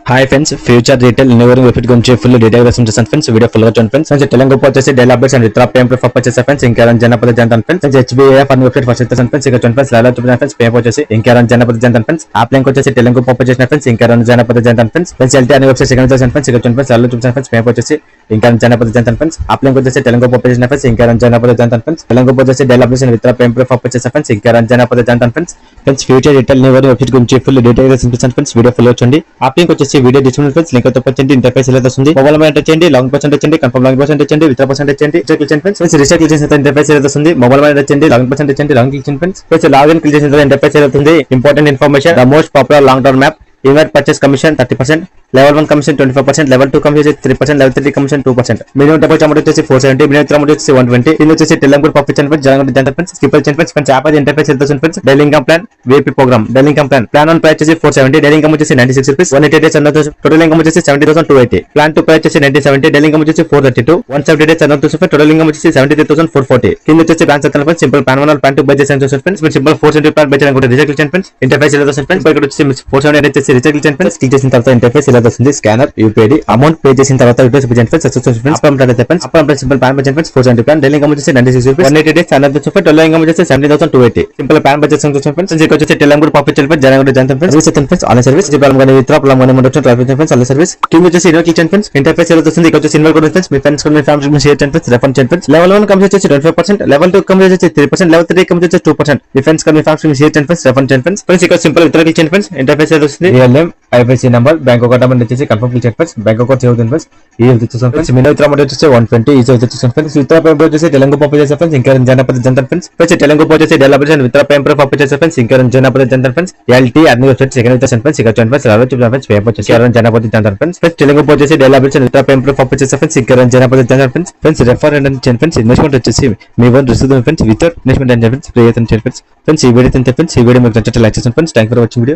Hi friends, future retail innovative website గురించి full detail గా చూసాను ఫ్రెండ్స్. వీడియో ఫుల్ గా చూడండి ఫ్రెండ్స్. తెలంగాణ వచ్చేసి daily updates and withdraw payment proof వచ్చేసి ఫ్రెండ్స్ ఇంకా జనపద జనతన్ ఫ్రెండ్స్ హెచ్బిఏఎఫ్ అనే వెబ్సైట్ ఫస్ట్ చేస్తాను ఫ్రెండ్స్. ఇక్కడ చూడండి ఫ్రెండ్స్, లైవ్ చూడండి ఫ్రెండ్స్. పేమెంట్ వచ్చేసి ఇంకా జనపద జనతన్ ఫ్రెండ్స్. యాప్ లింక్ వచ్చేసి తెలంగాణ పప్పు చేసిన ఫ్రెండ్స్ ఇంకా జనపద జనతన్ ఫ్రెండ్స్. ఎల్టీ అనే వెబ్సైట్ ఇక్కడ చేస్తాను ఫ్రెండ్స్. ఇక్కడ చూడండి ఫ్రెండ్స్, లైవ్ చూడండి ఫ్రెండ్స్. పేమెంట్ వచ్చేసి ఇంకా జనపద జనతన్ ఫ్రెండ్స్. యాప్ లింక్ వచ్చేసి తెలంగాణ పప్పు చేసిన ఫ్రెండ్స్ ఇంకా జనపద జనతన్ ఫ్రెండ్స్. తెలంగాణ వచ్చేసి daily updates and withdraw payment proof వచ్చేసి ఫ్రెండ్స్ ఇంకా జనపద జనతన్ friends. Future retail innovative website గురించి ఫుల్ డీటెయిల్ గా చూపిస్తాను ఫ్రెండ్స్. వీడియో ఫుల్ చూడండి. యాప్ లింక్ వచ్చేసి వీడియో డిస్క్రిప్షన్ ఫ్రెండ్స్. లింక్ తో పచ్చండి ఇంటర్ఫేస్ ఇలా వస్తుంది. మొబైల్ మైండ్ వచ్చేయండి, లాంగ్ పర్సెంట్ వచ్చేయండి, కన్ఫర్మ్ లాంగ్ పర్సెంట్ వచ్చేయండి, విత్డ్రా పర్సెంట్ వచ్చేయండి, క్లిక్ చేయండి ఫ్రెండ్స్. రిజిస్టర్ క్లిక్ చేసిన ఇంటర్ఫేస్ ఇలా వస్తుంది. మొబైల్ మైండ్ వచ్చేయండి, లాంగ్ పర్సెంట్ వచ్చేయండి, లాంగ్ క్లిక్ చేయండి ఫ్రెండ్స్. లాగిన్ క్లిక్ చేసిన ఇంటర్ఫేస్ ఇలా వస్తుంది. Important information, the most popular long term map. Invite purchase commission 30%, level 1 commission 25%, level 2 commission 3%, level 3 commission 2%. Minimum deposit amount వచ్చేసి 470, మినిమం అమౌంట్ వచ్చేసి 120. ఇది వచ్చేసి తెలంగాణ పంపించండి ఫ్రెండ్స్. జనగణ జనత ఫ్రెండ్స్. స్కిప్ చేయండి ఫ్రెండ్స్. ఫ్రెండ్స్ యాప్ ఇంటర్ఫేస్ వెళ్తుంది friends. Daily income plan, VP program, daily income plan. Plan on price వచ్చేసి 470, డైలీ ఇన్కమ్ వచ్చేసి 96 రూపీస్. 180 డేస్ అన్నది టోటల్ ఇన్కమ్ వచ్చేసి 70,280. ప్లాన్ టు ప్రైస్ వచ్చేసి 970, డైలీ ఇన్కమ్ వచ్చేసి 432. 170 డేస్ అన్నది టోటల్ ఇన్కమ్ వచ్చేసి 73,440. కింద వచ్చేసి ప్లాన్ చేస్తాను friends. Simple plan 1 plan 2 by చేసాను ఫ్రెండ్స్. మీరు సింపుల్ 470 ప్లాన్ బై చేయాలనుకుంటే రిజెక్ట్ చేయండి ఫ్రెండ్స్. ఇంటర్ఫేస్ ఇలా వస్తుంది ఫ్రెండ్స్. ఇక్కడ వచ్చేసి 470 వచ్చేసి రిజెక్ట్ చేయండి ఫ్రెండ్స్. క్లిక్ చేసిన తర్వాత ఇంటర్ఫేస్ ఇలా వస్తుంది. స్కానర్, యూపీఐడి, అమౌంట్ పే చేసిన తర్వాత యూపీఐ చూపించండి ఫ్రెండ్స్. Success friends. అప్పుడు సింపుల్ ప్లాన్ బై చేయండి ఫ్రెండ్స్. 470 ప్లాన్, డైలీ ఇన్కమ్ వచ్చేసి 96 రూపీస్. 180 డేస్ అన్నది టోటల్ ఇన్కమ్ వచ్చేసి 70,280. సింపుల్ ప్లాన్ బై చేసాను ఫ్రెండ్స్. ఇక్కడ వచ్చేసి తెలంగాణ పంపించాలి ఫ్రెండ్స్. జనగణ జనత ఫ్రెండ్స్. సర్వీస్ అయితే ఫ్రెండ్స్ ఆన్లైన్ సర్వీస్. ప్లాన్ గాని విత్డ్రా ప్లాన్ గాని మనం ట్రాఫిక్ ఫ్రెండ్స్ ఆన్లైన్ సర్వీస్. కింద వచ్చేసి ఇన్వైట్ క్లిక్ చేయండి ఫ్రెండ్స్. ఇంటర్ఫేస్ ఇలా వస్తుంది. ఇక్కడ వచ్చేసి ఇన్వైట్ ఫ్రెండ్స్. మీ ఫ్రెండ్స్ మీ ఫ్యామిలీ షేర్ చేయండి ఫ్రెండ్స్. రెఫర్ చేయండి ఫ్రెండ్స్. లెవెల్ 1 కమిషన్ వచ్చేసి 25%, లెవెల్ 2 కమిషన్ వచ్చేసి 3%, లెవెల్ 3 కమిషన్ వచ్చేసి 2%. మీ ఫ్రెండ్స్ మీ ఫ్యామిలీ షేర్ చేయండి ఫ్రెండ్స్. రెఫర్ చేయండి ఫ్రెండ్స్. ఫ్రెండ్స్ ఇక్కడ సింపుల్ విత్డ్రా క్లిక్ చేయండి ఫ్రెండ్స్. ఇంటర్ఫేస్ ఇలా వస్తుంది. Real name, IFSC number, bank account number వచ్చేసి కన్ఫర్మ్ క్లిక్ చేయండి ఫ్రెండ్స్. బ్యాంక్ అకౌంట్ సేవ్ అవుతుంది ఫ్రెండ్స్. ఈ వచ్చేసి ఫ్రెండ్స్ మినిమం విత్డ్రా అమౌంట్ వచ్చేసి 120. ఈ వచ్చేసి ఫ్రెండ్స్ విత్డ్రా పేమెంట్ వచ్చేసి తెలంగాణ పప్పు చేసే ఫ్రెండ్స్ ఇంకా జనపద జనత ఫ్రెండ్స్. ఫ్రెండ్స్ తెలంగాణ వచ్చేసి డైలీ అప్డేట్స్ విత్డ్రా పేమెంట్ పప్పు చేసే ఫ్రెండ్స్ ఇంకా జనపద జనత ఫ్రెండ్స్. ఎల్టీ అన్ని వెబ్సైట్స్ సెకండ్ వచ్చేసి ఫ్రెండ్స్. ఇక్కడ చూడండి ఫ్రెండ్స్. అలా చూడండి ఫ్రెండ్స్. పేమెంట్ వచ్చేసి జనపద జనత ఫ్రెండ్స్. ఫ్రెండ్స్ తెలంగాణ వచ్చేసి డైలీ అప్డేట్స్ విత్డ్రా పేమెంట్ పప్పు చేసే ఫ్రెండ్స్ ఇంకా జనపద జనత ఫ్రెండ్స్. ఫ్రెండ్స్ రెఫర్ అండ్ చేయండి ఫ్రెండ్స్. ఇన్వెస్ట్మెంట్ వచ్చేసి మీ one receive friends. Without investment and friends ప్రే చేయండి ఫ్రెండ్స్. ఫ్రెండ్స్ ఈ వీడియో తింటే ఫ్రెండ్స్. ఈ వీడియో మీకు నచ్చితే లైక్ చేయండి friends. Thank you for watching video.